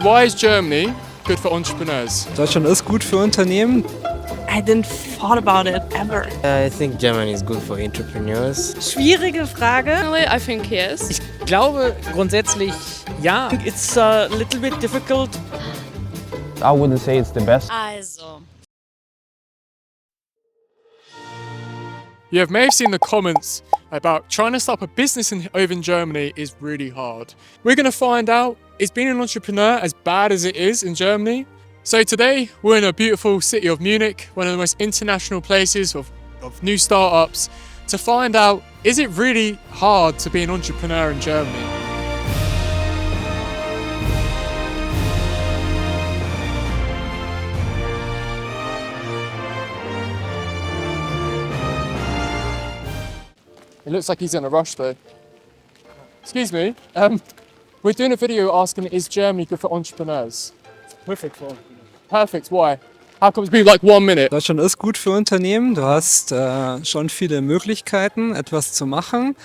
Why is Germany good for entrepreneurs? Deutschland ist gut für Unternehmen. I didn't thought about it ever. I think Germany is good for entrepreneurs. Schwierige Frage. I think yes. Ich glaube grundsätzlich ja. It's a little bit difficult. I wouldn't say it's the best. Also, You may have seen the comments about trying to start up a business over in Germany is really hard. We're going to find out, is being an entrepreneur as bad as it is in Germany? So today we're in a beautiful city of Munich, one of the most international places of new startups, to find out, is it really hard to be an entrepreneur in Germany? It looks like he's in a rush though. Excuse me, we're doing a video asking, is Germany good for entrepreneurs? Perfect for Perfect, why? How come it's been like 1 minute? Deutschland ist gut für Unternehmen. Du hast schon viele Möglichkeiten, etwas zu machen.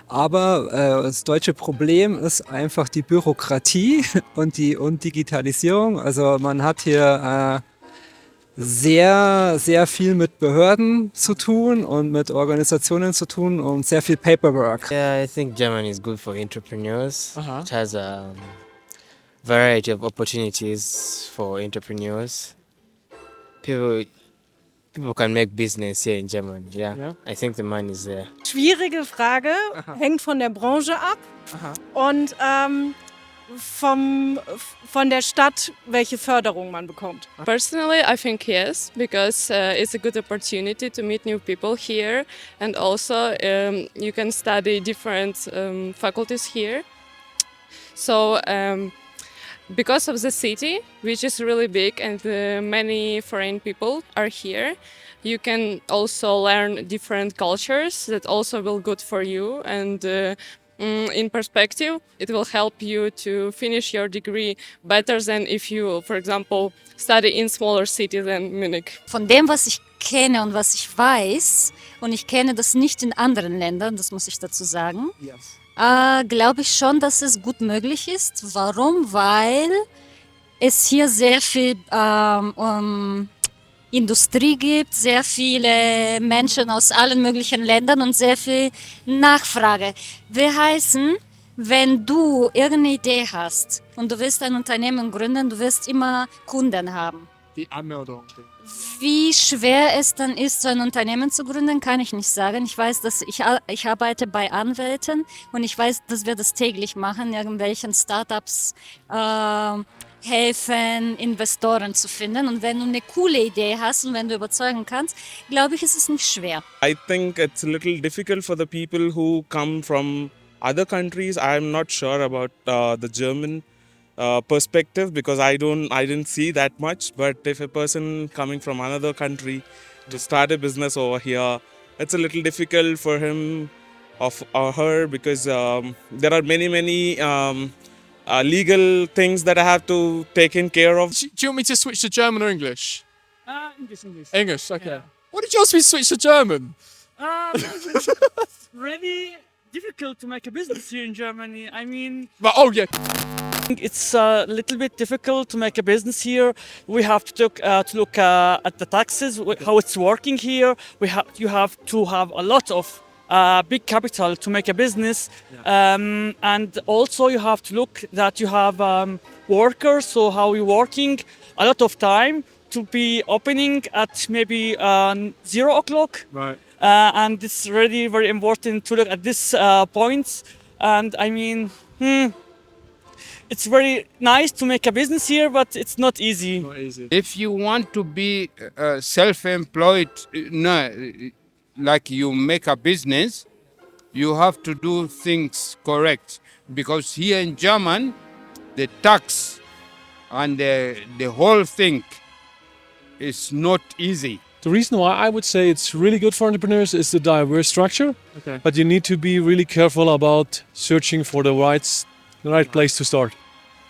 Aber das deutsche Problem ist einfach die Bürokratie und Digitalisierung. Also man hat hier sehr, sehr viel mit Behörden zu tun und mit Organisationen zu tun und sehr viel Paperwork. Yeah, I think Germany is good for entrepreneurs. Uh-huh. It has a variety of opportunities for entrepreneurs. People can make business here in Germany. Yeah. I think the money is there. Schwierige Frage. Hängt von der Branche ab. Und von der Stadt, welche Förderung man bekommt. Personally, I think yes, because it's a good opportunity to meet new people here, and also you can study different faculties here. So because of the city, which is really big and many foreign people are here, you can also learn different cultures that also will good for you, and in perspective, it will help you to finish your degree better than if you, for example, study in smaller cities than Munich. von dem, was ich kenne und was ich weiß, und ich kenne das nicht in anderen Ländern, das muss ich dazu sagen, glaube ich schon, dass es gut möglich ist. Warum? Weil es hier sehr viel Industrie gibt, sehr viele Menschen aus allen möglichen Ländern und sehr viel Nachfrage. Will heißen, wenn du irgendeine Idee hast und du willst ein Unternehmen gründen, du wirst immer Kunden haben. Die Anmeldung. Wie schwer es dann ist, so ein Unternehmen zu gründen, kann ich nicht sagen. Ich weiß, dass ich arbeite bei Anwälten und ich weiß, dass wir das täglich machen, irgendwelchen Startups helfen, Investoren zu finden. Und wenn du eine coole Idee hast und wenn du überzeugen kannst, glaube ich, ist es nicht schwer. I think it's a little difficult for the people who come from other countries. I'm not sure about the German perspective because I didn't see that much. But if a person coming from another country to start a business over here, it's a little difficult for him or her because there are many legal things that I have to take care of. Do you want me to switch to German or English? English. English, okay. Yeah. Why did you ask me to switch to German? It's really difficult to make a business here in Germany. I mean, But, oh yeah. it's a little bit difficult to make a business here. We have to look at the taxes, how it's working here. You have to have a lot of big capital to make a business, and also you have to look that you have workers. So how you're working, a lot of time to be opening at maybe 0 o'clock. Right. And it's really very important to look at this points. And I mean, it's very nice to make a business here, but it's not easy. Not easy. If you want to be self-employed, like you make a business, you have to do things correct. Because here in German, the tax and the whole thing is not easy. The reason why I would say it's really good for entrepreneurs is the diverse structure. Okay. But you need to be really careful about searching for the right place to start.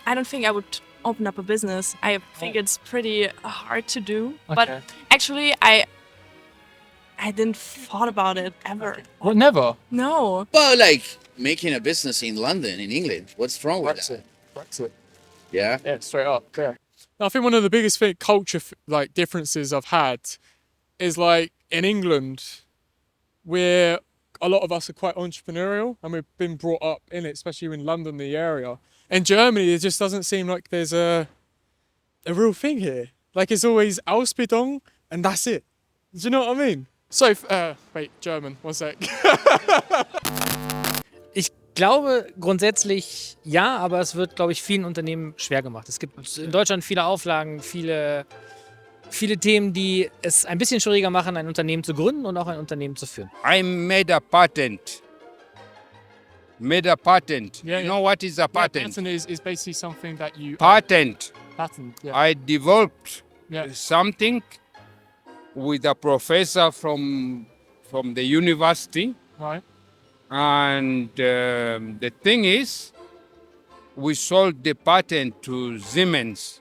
I don't think I would open up a business. I think it's pretty hard to do. Okay. But actually, I didn't thought about it ever. What, never? No. Well, like making a business in London, in England. What's wrong with that? Brexit. Yeah. Yeah, straight up. Yeah. I think one of the biggest culture like differences I've had is like in England, where a lot of us are quite entrepreneurial and we've been brought up in it, especially in London, the area. In Germany, it just doesn't seem like there's a real thing here. Like it's always Ausbildung and that's it. Do you know what I mean? So, wait, German, one sec. Ich glaube grundsätzlich ja, aber es wird, glaube ich, vielen Unternehmen schwer gemacht. Es gibt in Deutschland viele Auflagen, viele Themen, die es ein bisschen schwieriger machen, ein Unternehmen zu gründen und auch ein Unternehmen zu führen. I made a patent. Yeah, You know what is a patent? Patent is basically something that you... Patent. Patent, yeah. I developed Yeah. something with a professor from the university. Right. And the thing is, we sold the patent to Siemens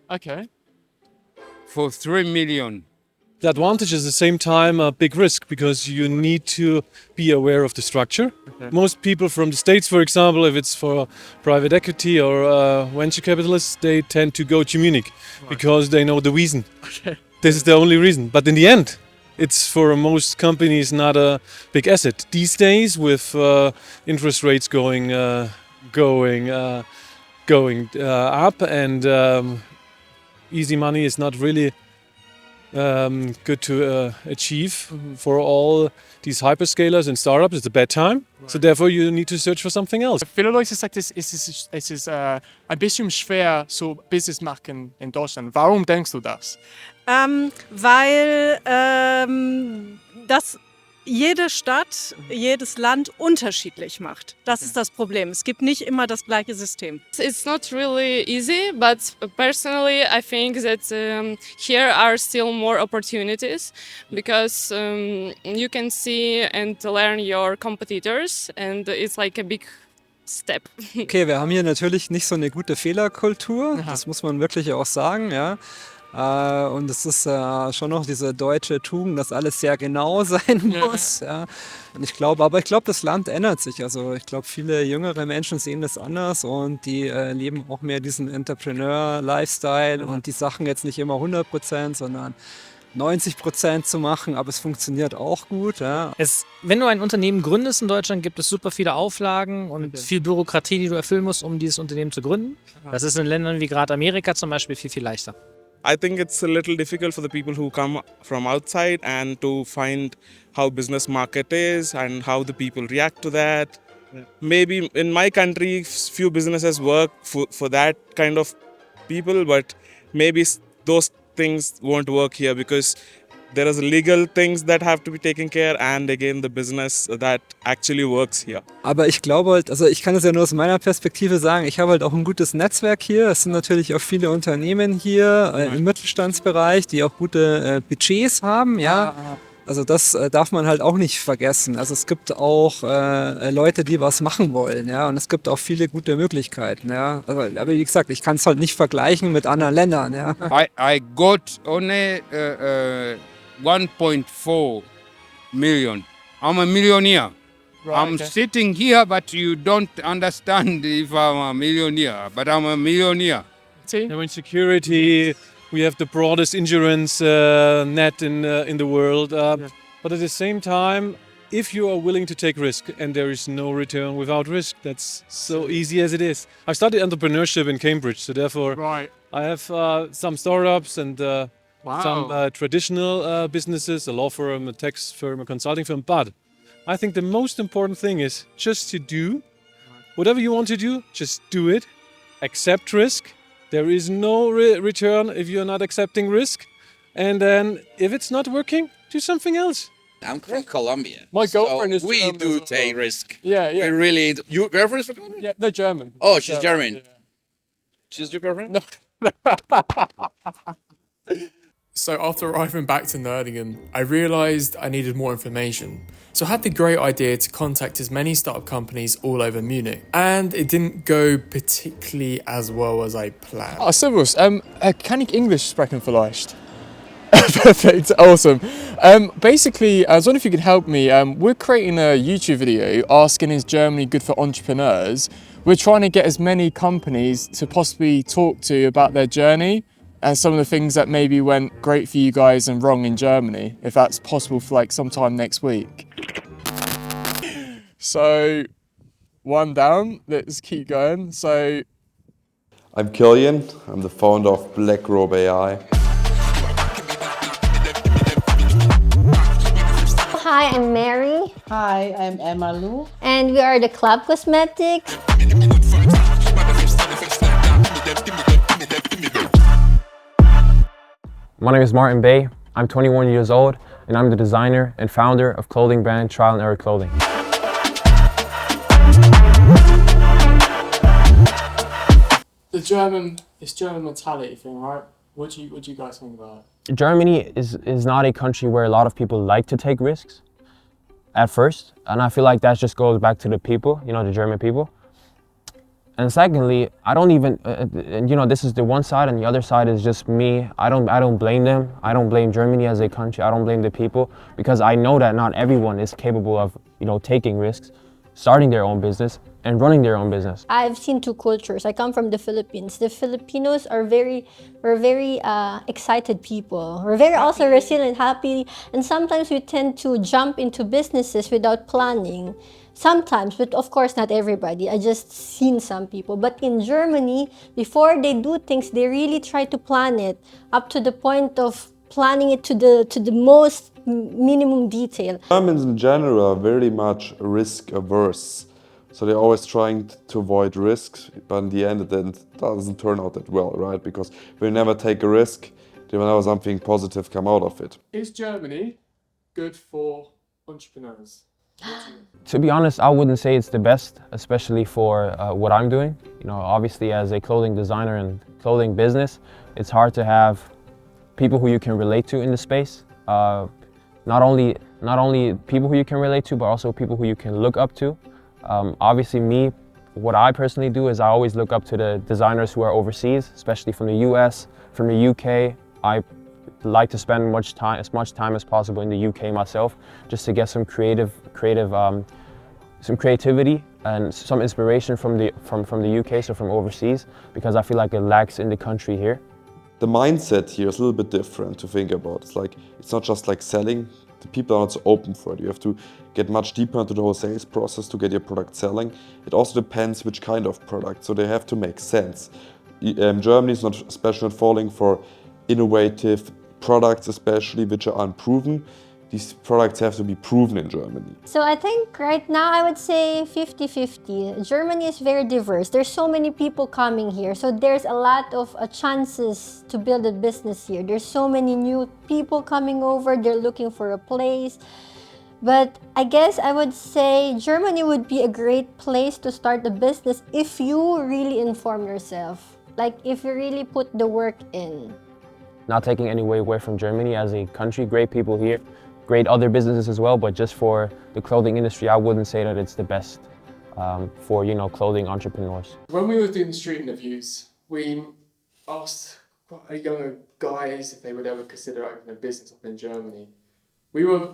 Okay. for 3 million. The advantage is at the same time a big risk because you need to be aware of the structure. Okay. Most people from the States, for example, if it's for private equity or venture capitalists, they tend to go to Munich because they know the reason. Okay. This is the only reason. But in the end, it's for most companies not a big asset. These days, with interest rates going up and easy money is not really good to achieve for all these hyperscalers and startups. It's a bad time. So therefore you need to search for something else. Viele Leute sagen, es ist ein bisschen schwer, so Business machen in Deutschland. Warum denkst du das? Weil das jede Stadt, jedes Land unterschiedlich macht. Das ist das Problem. Es gibt nicht immer das gleiche System. It's not really easy, but personally I think that here are still more opportunities because you can see and learn your competitors and it's like a big step. Okay, wir haben hier natürlich nicht so eine gute Fehlerkultur, das muss man wirklich auch sagen, ja. Und es ist schon noch diese deutsche Tugend, dass alles sehr genau sein muss. Ja. Und ich glaube, das Land ändert sich. Also ich glaube, viele jüngere Menschen sehen das anders und die leben auch mehr diesen Entrepreneur-Lifestyle und die Sachen jetzt nicht immer 100%, sondern 90% zu machen, aber es funktioniert auch gut. Ja. Wenn du ein Unternehmen gründest in Deutschland, gibt es super viele Auflagen und viel Bürokratie, die du erfüllen musst, um dieses Unternehmen zu gründen. Das ist in Ländern wie gerade Amerika zum Beispiel viel leichter. I think it's a little difficult for the people who come from outside and to find how business market is and how the people react to that. Yeah. Maybe in my country, few businesses work for that kind of people, but maybe those things won't work here because there is legal things that have to be taken care and again the business that actually works here. Aber ich glaube halt, also ich kann es ja nur aus meiner Perspektive sagen, ich habe halt auch ein gutes Netzwerk hier. Es sind natürlich auch viele Unternehmen hier im Mittelstandsbereich, die auch gute Budgets haben, ja. Also das darf man halt auch nicht vergessen. Also es gibt auch Leute, die was machen wollen, ja, und es gibt auch viele gute Möglichkeiten, ja. Also, aber wie gesagt, ich kann es halt nicht vergleichen mit anderen Ländern, ja. I got only 1.4 million. I'm a millionaire. Right, I'm sitting here, but you don't understand if I'm a millionaire, but I'm a millionaire. In security, we have the broadest insurance net in the world. But at the same time, if you are willing to take risk and there is no return without risk, that's so easy as it is. I studied entrepreneurship in Cambridge, so therefore I have some startups and some traditional businesses, a law firm, a tax firm, a consulting firm. But I think the most important thing is just to do whatever you want to do, just do it, accept risk. There is no return if you're not accepting risk. And then if it's not working, do something else. I'm from Colombia. My girlfriend is we German do as well. take risk. Yeah. We really do. Your girlfriend is from Colombia? Yeah, they're German. Oh, she's German. Yeah. She's your girlfriend? No. So after arriving back to Nerdingen, I realised I needed more information. So I had the great idea to contact as many startup companies all over Munich. And it didn't go particularly as well as I planned. Ah, servus. Kann ich Englisch sprechen vielleicht? Perfect, awesome. Basically, I was wondering if you could help me. We're creating a YouTube video asking, is Germany good for entrepreneurs? we're trying to get as many companies to possibly talk to about their journey and some of the things that maybe went great for you guys and wrong in Germany, if that's possible for like sometime next week. So, one down, let's keep going. So, I'm Killian, I'm the founder of BlackRobe AI. Hi, I'm Mary. Hi, I'm Emma Lou. And we are the Club Cosmetics. My name is Martin Bay. I'm 21 years old and I'm the designer and founder of clothing brand Trial and Error Clothing. this German mentality thing, right? What do you guys think about it? Germany is not a country where a lot of people like to take risks at first, and I feel like that just goes back to the people, you know, the German people. And secondly, I don't even, you know, this is the one side and the other side is just me. I don't blame them. I don't blame Germany as a country. I don't blame the people because I know that not everyone is capable of, you know, taking risks, starting their own business and running their own business. I've seen two cultures. I come from the Philippines. The Filipinos are very excited people. We're very also resilient, happy, and sometimes we tend to jump into businesses without planning. Sometimes, but of course not everybody. I just seen some people. But in Germany, before they do things, they really try to plan it up to the point of planning it to the most minimum detail. Germans in general are very much risk averse. So they're always trying to avoid risks, but in the end it doesn't turn out that well, right? Because if you never take a risk, there will never something positive come out of it. Is Germany good for entrepreneurs? To be honest, I wouldn't say it's the best, especially for what I'm doing. You know, obviously as a clothing designer and clothing business, it's hard to have people who you can relate to in the space. Not only people who you can relate to, but also people who you can look up to. Obviously me, what I personally do is I always look up to the designers who are overseas, especially from the US, from the UK. I like to spend as much time as possible in the UK myself, just to get some some creativity and some inspiration from the UK, so from overseas, because I feel like it lacks in the country here. The mindset here is a little bit different to think about. It's not just like selling. The people are not so open for it. You have to get much deeper into the whole sales process to get your product selling. It also depends which kind of product, so they have to make sense. Germany is not especially not falling for innovative products, especially which are unproven. These products have to be proven in Germany. So I think right now I would say 50-50. Germany is very diverse. There's so many people coming here. So there's a lot of chances to build a business here. There's so many new people coming over. They're looking for a place. But I guess I would say Germany would be a great place to start a business if you really inform yourself. Like if you really put the work in. Not taking any way away from Germany as a country, great people here, great other businesses as well, but just for the clothing industry, I wouldn't say that it's the best for, you know, clothing entrepreneurs. When we were doing the street interviews, we asked younger guys if they would ever consider opening a business up in Germany. We were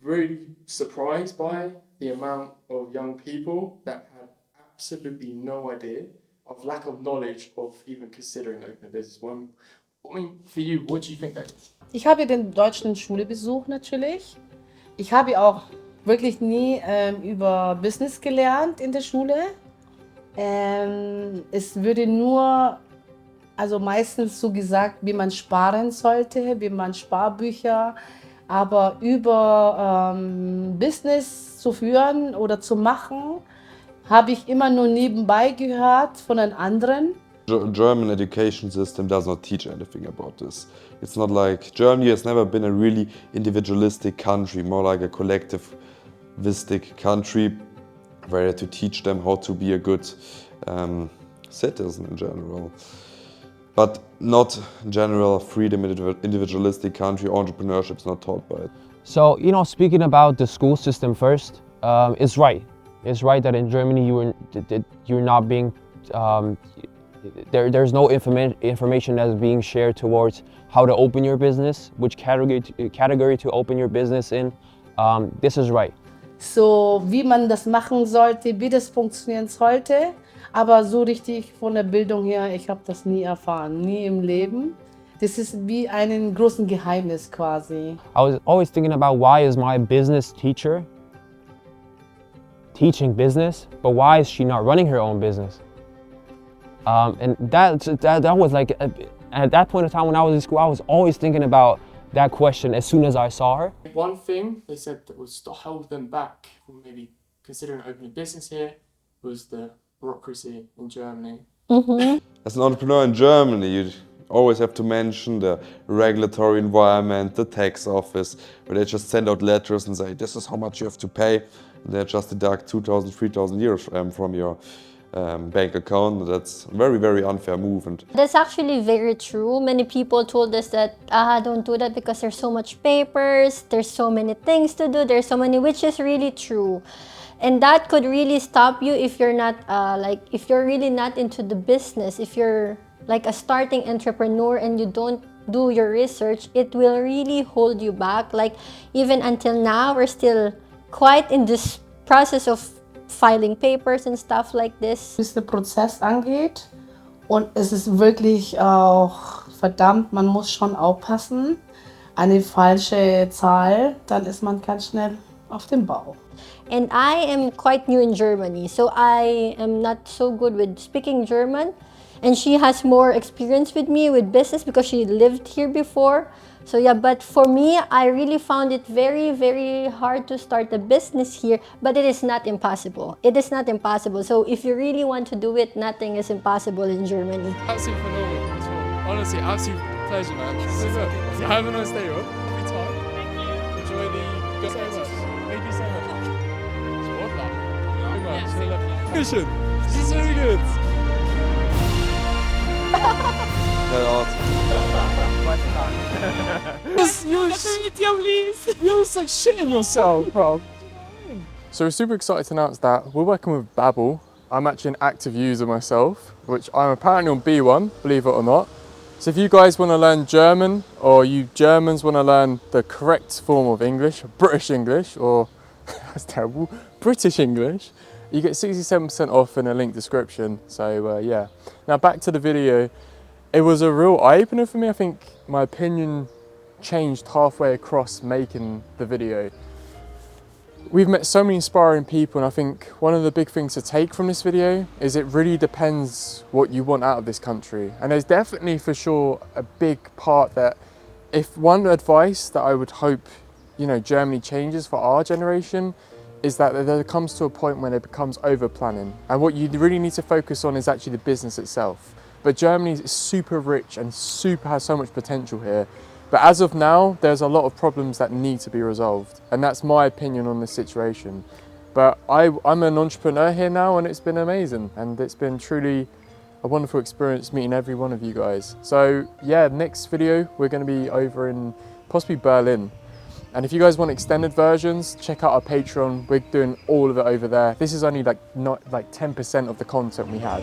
really surprised by the amount of young people that had absolutely no idea, of lack of knowledge of even considering opening a business. I mean, for you, what do you think that is? Ich habe den deutschen Schule besucht natürlich. Ich habe auch wirklich nie über Business gelernt in der Schule. Es würde nur, also meistens so gesagt, wie man sparen sollte, wie man Sparbücher, aber über Business zu führen oder zu machen, habe ich immer nur nebenbei gehört von den anderen. German education system does not teach anything about this. It's not like Germany has never been a really individualistic country, more like a collectivistic country where you have to teach them how to be a good citizen in general. But not in general freedom, individualistic country, entrepreneurship is not taught by it. So, you know, speaking about the school system first, it's right. It's right that in Germany you're not being there's no information that's being shared towards how to open your business, which category to open your business in. This is right. So wie man das machen sollte, wie das funktionieren sollte. Aber so richtig von der Bildung her, ich habe das nie erfahren, nie im Leben. Das ist wie ein großes Geheimnis quasi. I was always thinking about why is my business teacher teaching business, but why is she not running her own business? And that was like, at that point in time when I was in school, I was always thinking about that question as soon as I saw her. One thing they said that would hold them back from maybe considering opening a business here was the bureaucracy in Germany. As an entrepreneur in Germany, you always have to mention the regulatory environment, the tax office, where they just send out letters and say, this is how much you have to pay. And they just deduct 2,000, 3,000 euros from your bank account. That's a very, very unfair move. And that's actually very true. Many people told us that, don't do that because there's so much papers, there's so many things to do, there's so many, which is really true. And that could really stop you if you're not, if you're really not into the business. If you're like a starting entrepreneur and you don't do your research, it will really hold you back. Like even until now, we're still quite in this process of filing papers and stuff like this. Was der Prozess angeht, und es ist wirklich auch verdammt, man muss schon aufpassen. Eine falsche Zahl, dann ist man ganz schnell auf dem Bauch. And I am quite new in Germany, so I am not so good with speaking German. And she has more experience with me with business because she lived here before. So yeah, but for me, I really found it very, very hard to start a business here, but it is not impossible. It is not impossible. So if you really want to do it, nothing is impossible in Germany. Absolutely phenomenal as well. Honestly, absolute pleasure, man. Have a nice day, Rob. Every time. Thank you. Enjoy the... Go so much. Thank you so much. Good much. This is very good. You're so shitting yourself, bro. So we're super excited to announce that we're working with Babbel. I'm actually an active user myself, which I'm apparently on B1, believe it or not. So if you guys want to learn German, or you Germans want to learn the correct form of English, British English, or that's terrible, British English, you get 67% off in a link description. So yeah. Now back to the video. It was a real eye-opener for me. I think my opinion changed halfway across making the video. We've met so many inspiring people, and I think one of the big things to take from this video is it really depends what you want out of this country. And there's definitely for sure a big part that, if one advice that I would hope, you know, Germany changes for our generation, is that there comes to a point when it becomes over planning. And what you really need to focus on is actually the business itself. But Germany is super rich and has so much potential here. But as of now, there's a lot of problems that need to be resolved. And that's my opinion on this situation. But I'm an entrepreneur here now, and it's been amazing. And it's been truly a wonderful experience meeting every one of you guys. So yeah, next video, we're gonna be over in possibly Berlin. And if you guys want extended versions, check out our Patreon. We're doing all of it over there. This is only like 10% of the content we had.